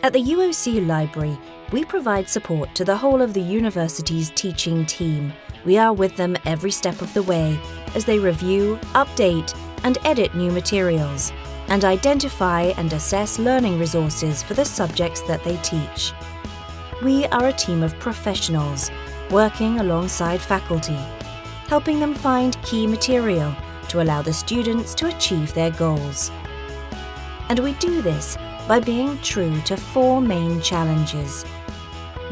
At the UOC Library, we provide support to the whole of the university's teaching team. We are with them every step of the way as they review, update, and edit new materials, and identify and assess learning resources for the subjects that they teach. We are a team of professionals working alongside faculty, helping them find key material to allow the students to achieve their goals. And we do this by being true to 4 main challenges: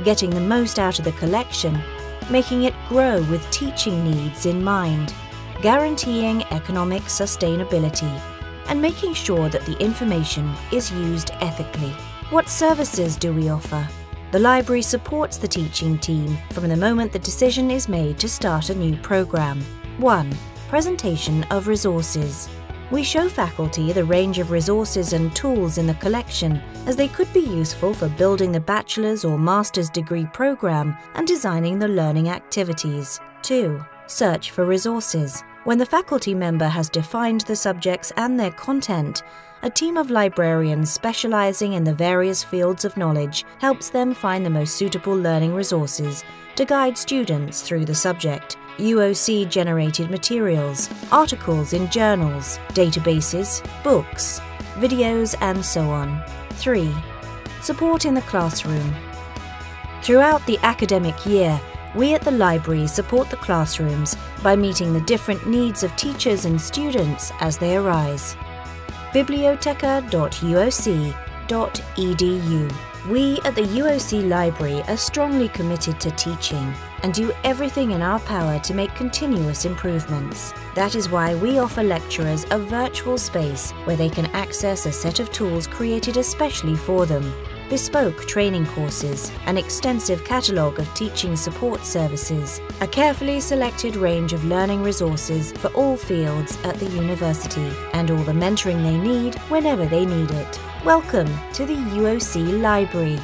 getting the most out of the collection, making it grow with teaching needs in mind, guaranteeing economic sustainability, and making sure that the information is used ethically. What services do we offer? The library supports the teaching team from the moment the decision is made to start a new programme. 1. Presentation of resources. We show faculty the range of resources and tools in the collection, as they could be useful for building the bachelor's or master's degree programme and designing the learning activities. 2. Search for resources. When the faculty member has defined the subjects and their content, a team of librarians specialising in the various fields of knowledge helps them find the most suitable learning resources to guide students through the subject. UOC-generated materials, articles in journals, databases, books, videos, and so on. 3. Support in the classroom. Throughout the academic year, we at the library support the classrooms by meeting the different needs of teachers and students as they arise. biblioteca.uoc.edu. We at the UOC Library are strongly committed to teaching and do everything in our power to make continuous improvements. That is why we offer lecturers a virtual space where they can access a set of tools created especially for them, bespoke training courses, an extensive catalogue of teaching support services, a carefully selected range of learning resources for all fields at the university, and all the mentoring they need whenever they need it. Welcome to the UOC Library.